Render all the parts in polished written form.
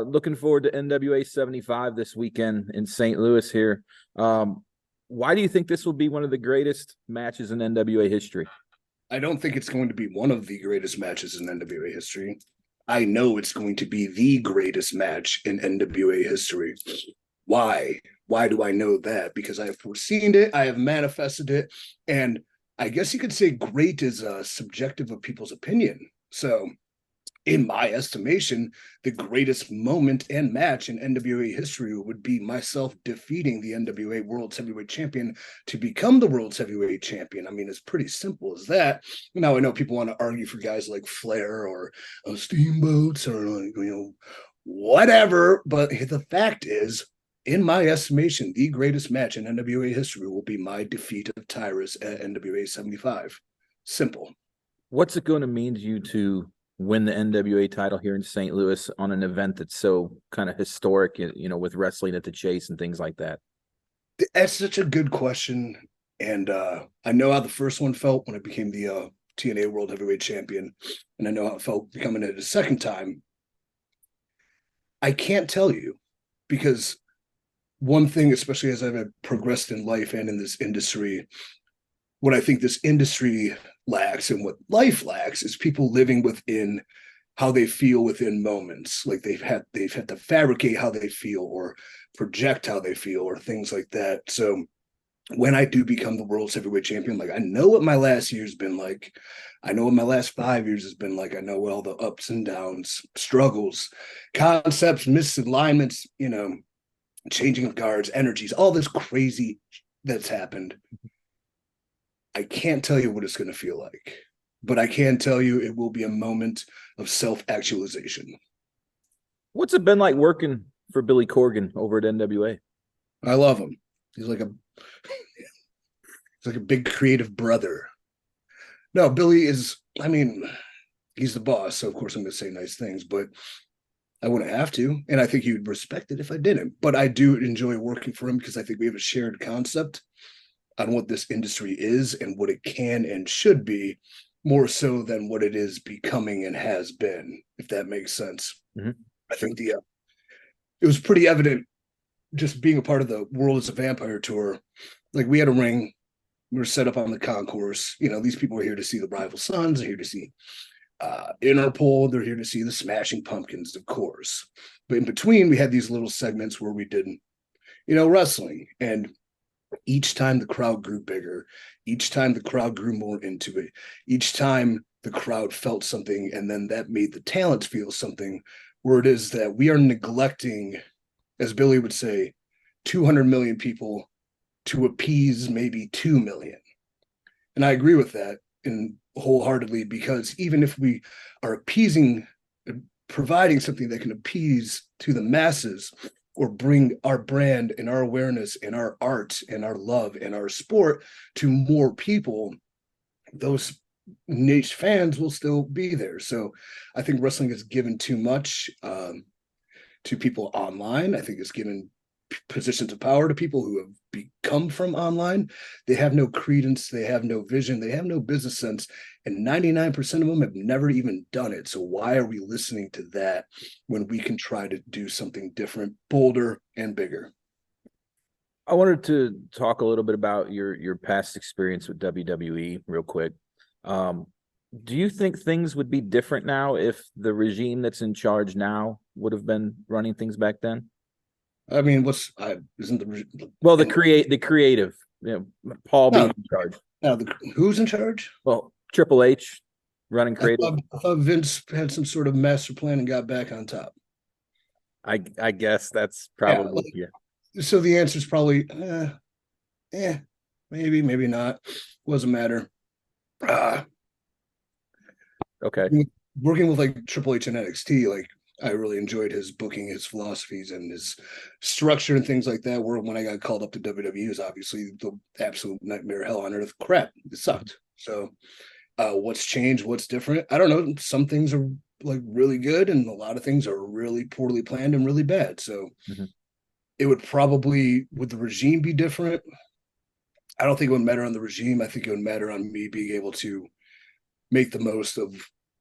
Looking forward to NWA 75 this weekend in St. Louis here. Why do you think this will be one of the greatest matches in NWA history? I don't think it's going to be one of the greatest matches in NWA history. I know it's going to be the greatest match in NWA history. Why? Why do I know that? Because I have foreseen it, I have manifested it, and I guess you could say great is subjective of people's opinion. So, in my estimation, the greatest moment and match in NWA history would be myself defeating the NWA World's Heavyweight Champion to become the World's Heavyweight Champion. I mean, it's pretty simple as that. Now, I know people want to argue for guys like Flair or Steamboats or, whatever, but the fact is, in my estimation, the greatest match in NWA history will be my defeat of Tyrus at NWA 75. Simple. What's it going to mean to you to win the NWA title here in St. Louis on an event that's so kind of historic, with wrestling at the Chase and things like that? That's such a good question. And I know how the first one felt when I became the TNA World Heavyweight Champion. And I know how it felt becoming it a second time. I can't tell you, because one thing, especially as I've progressed in life and in this industry, what I think this industry lacks and what life lacks is people living within how they feel within moments. Like they've had to fabricate how they feel or project how they feel or things like that. So when I do become the world's heavyweight champion, like I know what my last year's been like. I know what my last 5 years has been like. I know all the ups and downs, struggles, concepts, misalignments, changing of guards, energies, all this crazy that's happened. I can't tell you what it's going to feel like, but I can tell you it will be a moment of self-actualization. What's it been like working for Billy Corgan over at NWA? I love him. He's like a big creative brother. No, Billy is, he's the boss, so of course I'm going to say nice things, but I wouldn't have to, and I think he would respect it if I didn't. But I do enjoy working for him because I think we have a shared concept on what this industry is and what it can and should be, more so than what it is becoming and has been, if that makes sense. Mm-hmm. I think it was pretty evident just being a part of the World is a Vampire tour. Like, we had a ring, we were set up on the concourse. These people are here to see the Rival Sons, they're here to see Interpol, they're here to see the Smashing Pumpkins, of course. But in between, we had these little segments where we did, wrestling. And each time the crowd grew bigger, each time the crowd grew more into it, each time the crowd felt something, and then that made the talent feel something, where it is that we are neglecting, as Billy would say, 200 million people to appease maybe 2 million. And I agree with that and wholeheartedly, because even if we are appeasing, providing something that can appease to the masses, or bring our brand and our awareness and our art and our love and our sport to more people, those niche fans will still be there. So I think wrestling has given too much to people online. I think it's given positions of power to people who have become from online. They have no credence, they have no vision, they have no business sense, and 99% of them have never even done it. So why are we listening to that when we can try to do something different, bolder, and bigger? I wanted to talk a little bit about your past experience with WWE real quick. Do you think things would be different now if the regime that's in charge now would have been running things back then? I mean, isn't the creative, Paul being in charge? No, who's in charge? Well, Triple H running creative. I thought Vince had some sort of master plan and got back on top. I guess that's probably So the answer is probably, maybe not. Doesn't matter. Okay. Working with like Triple H and NXT, like, I really enjoyed his booking, his philosophies, and his structure and things like that. Where when I got called up to WWE, was obviously the absolute nightmare, hell on earth crap. It sucked. So what's changed? What's different? I don't know. Some things are like really good, and a lot of things are really poorly planned and really bad. So it would probably, would the regime be different? I don't think it would matter on the regime. I think it would matter on me being able to make the most of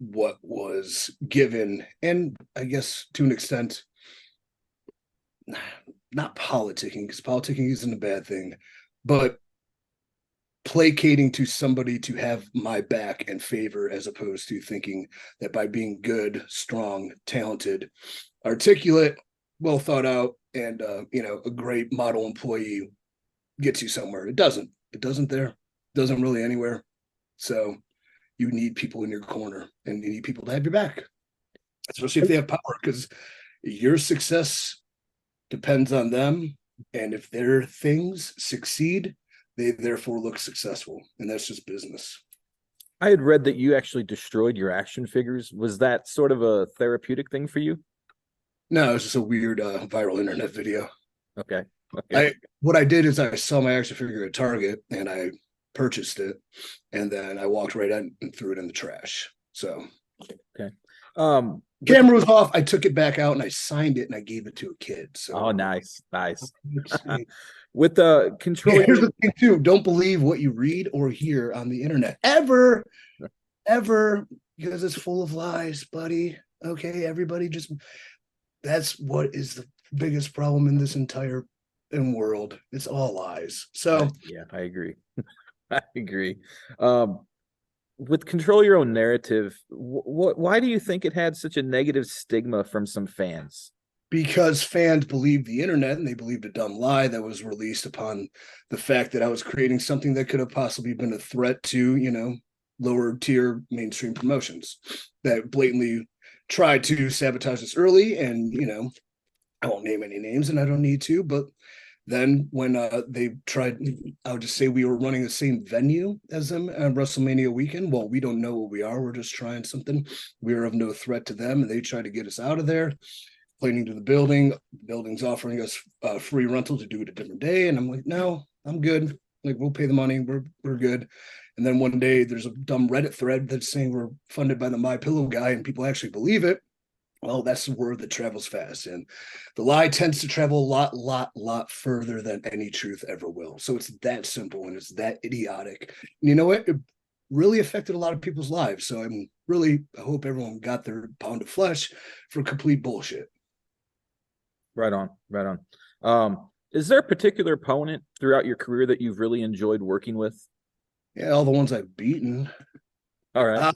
what was given, and I guess to an extent not politicking, because politicking isn't a bad thing, but placating to somebody to have my back and favor, as opposed to thinking that by being good, strong, talented, articulate, well thought out, and a great model employee gets you somewhere. It doesn't there. It doesn't really anywhere. So you need people in your corner, and you need people to have your back, especially if they have power, because your success depends on them. And if their things succeed, they therefore look successful. And that's just business. I had read that you actually destroyed your action figures. Was that sort of a therapeutic thing for you? No, it's just a weird viral internet video. Okay. Okay. What I did is I saw my action figure at Target and I purchased it, and then I walked right in and threw it in the trash. So Okay. camera was off. I took it back out and I signed it and I gave it to a kid. So Oh, nice. With the control. here's the thing too: don't believe what you read or hear on the internet ever, because it's full of lies, buddy. Okay, everybody just that's what is the biggest problem in this entire world. It's all lies. So yeah, I agree. I agree. With control your own narrative, why do you think it had such a negative stigma from some fans? because fans believed the internet, and they believed a dumb lie that was released upon the fact that I was creating something that could have possibly been a threat to, lower tier mainstream promotions that blatantly tried to sabotage us early. And, I won't name any names and I don't need to, but then when they tried, I would just say we were running the same venue as them on WrestleMania weekend. Well, we don't know what we are. We're just trying something. We are of no threat to them. And they tried to get us out of there, complaining to the building. The building's offering us free rental to do it a different day. And I'm like, no, I'm good. Like, we'll pay the money. We're good. And then one day there's a dumb Reddit thread that's saying we're funded by the My Pillow guy, and people actually believe it. Well, that's the word that travels fast, and the lie tends to travel a lot further than any truth ever will. So it's that simple, and it's that idiotic. And you know what? It really affected a lot of people's lives. So I hope everyone got their pound of flesh for complete bullshit. Right on, right on. Is there a particular opponent throughout your career that you've really enjoyed working with? Yeah, all the ones I've beaten. All right.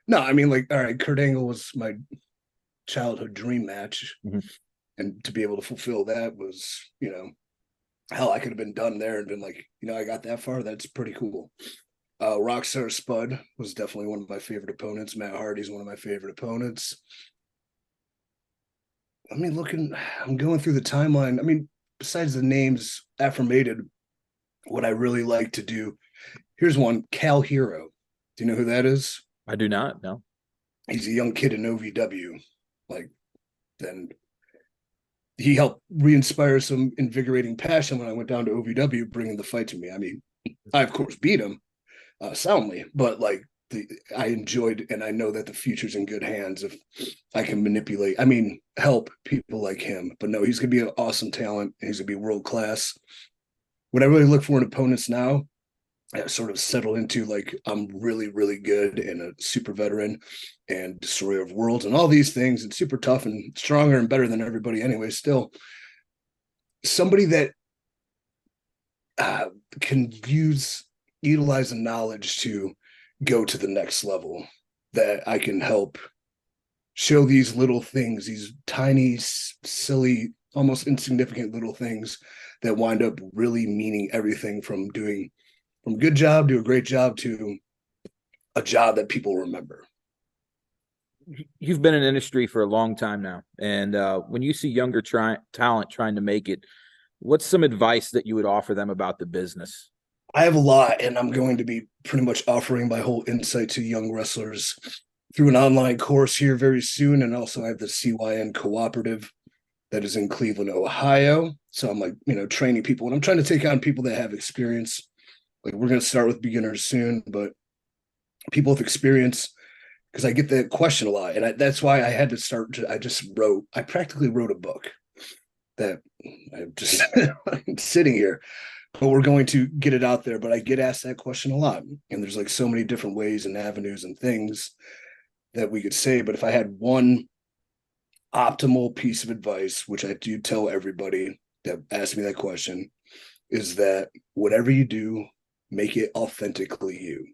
No, I mean, like, all right, Kurt Angle was my childhood dream match, and to be able to fulfill that was, hell, I could have been done there and been like, I got that far. That's pretty cool. Rockstar Spud was definitely one of my favorite opponents. Matt Hardy's one of my favorite opponents. I mean, I'm going through the timeline. I mean, besides the names affirmated, what I really like to do, here's one: Cal Hero. Do you know who that is? I do not. No. He's a young kid in OVW. Like, then he helped re-inspire some invigorating passion when I went down to OVW, bringing the fight to me. I mean, I of course beat him soundly, but like I enjoyed, and I know that the future's in good hands if I can manipulate. I mean, help people like him. But no, he's gonna be an awesome talent. And he's gonna be world class. What I really look for in opponents now, I sort of settled into, like, I'm really, really good and a super veteran and destroyer of worlds and all these things, and super tough and stronger and better than everybody anyway. Still, somebody that can utilize the knowledge to go to the next level, that I can help show these little things, these tiny, silly, almost insignificant little things that wind up really meaning everything from good job to a great job to a job that people remember. You've been in industry for a long time now, and when you see younger talent trying to make it, what's some advice that you would offer them about the business? I have a lot, and I'm going to be pretty much offering my whole insight to young wrestlers through an online course here very soon. And also I have the CYN cooperative that is in Cleveland, Ohio. So I'm like, training people, and I'm trying to take on people that have experience. Like, we're going to start with beginners soon, but people with experience, because I get that question a lot. And that's why I had to start. I practically wrote a book that I'm just sitting here, but we're going to get it out there. But I get asked that question a lot. And there's like so many different ways and avenues and things that we could say. But if I had one optimal piece of advice, which I do tell everybody that asks me that question, is that whatever you do, make it authentically you.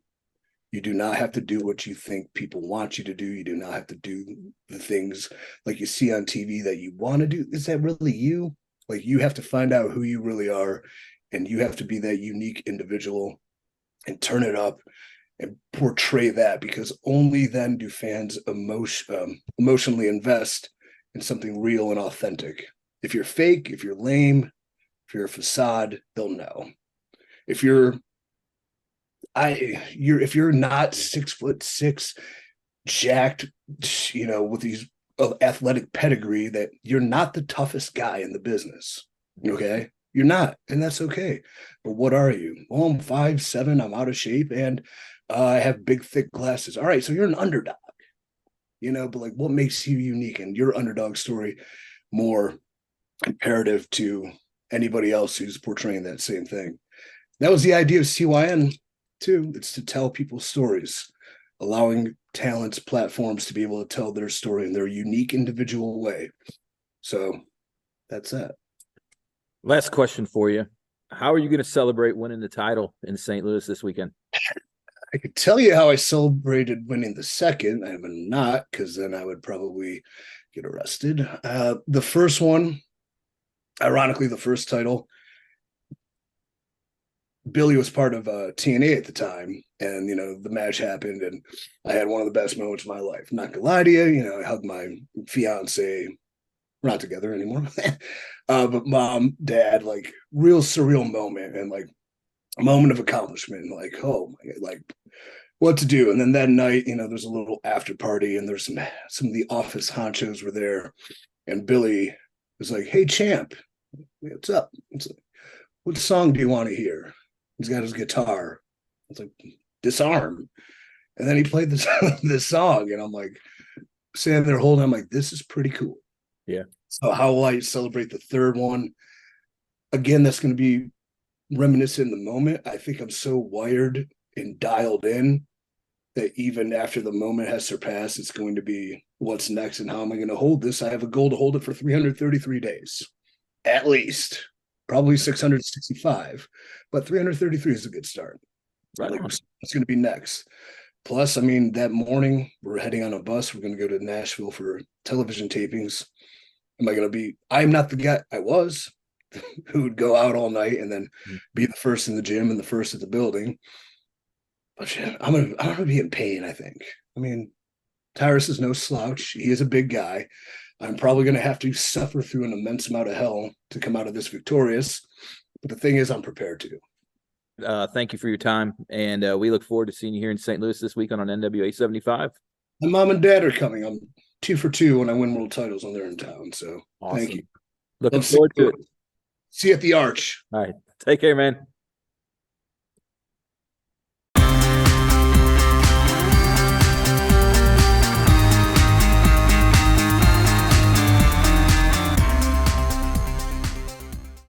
You do not have to do what you think people want you to do. You do not have to do the things like you see on TV that you want to do. Is that really you? Like, you have to find out who you really are, and you have to be that unique individual and turn it up and portray that, because only then do fans emotionally invest in something real and authentic. If you're fake, if you're lame, if you're a facade, they'll know. If you're if you're not 6'6", jacked, with these athletic pedigree, that you're not the toughest guy in the business. Okay, you're not, and that's okay. But what are you? Well, I'm 5'7", I'm out of shape, and I have big, thick glasses. All right, so you're an underdog, but like, what makes you unique and your underdog story more imperative to anybody else who's portraying that same thing? That was the idea of CYN too. It's to tell people's stories, allowing talents platforms to be able to tell their story in their unique individual way. So that's that. Last question for you. How are you going to celebrate winning the title in St. Louis this weekend? I could tell you how I celebrated winning the second. I am not, because then I would probably get arrested. The first one, ironically, the first title, Billy was part of TNA at the time, and the match happened, and I had one of the best moments of my life. Not gonna lie to you, I hugged my fiance. We're not together anymore, but mom, dad, like, real surreal moment, and like a moment of accomplishment. Like, oh my God, like, what to do. And then that night, there's a little after party, and there's some of the office honchos were there, and Billy was like, "Hey, champ, what's up? What song do you want to hear?" He's got his guitar. It's like, Disarm. And then he played this song, and I'm like, standing there holding, I'm like, this is pretty cool. Yeah. So how will I celebrate the third one? Again, that's going to be reminiscent in the moment. I think I'm so wired and dialed in that even after the moment has surpassed, it's going to be what's next and how am I going to hold this? I have a goal to hold it for 333 days, at least. Probably 665, but 333 is a good start. Right. Like, it's going to be next. Plus, I mean, that morning we're heading on a bus. We're going to go to Nashville for television tapings. Am I going to be? I'm not the guy I was who would go out all night and then be the first in the gym and the first at the building. But shit, I'm gonna be in pain, I think. I mean, Tyrus is no slouch. He is a big guy. I'm probably going to have to suffer through an immense amount of hell to come out of this victorious. But the thing is, I'm prepared to. Thank you for your time. And we look forward to seeing you here in St. Louis this weekend on NWA 75. My mom and dad are coming. I'm 2 for 2 when I win world titles when they're in town. So Awesome. Thank you. Looking forward to it. See you at the Arch. All right. Take care, man.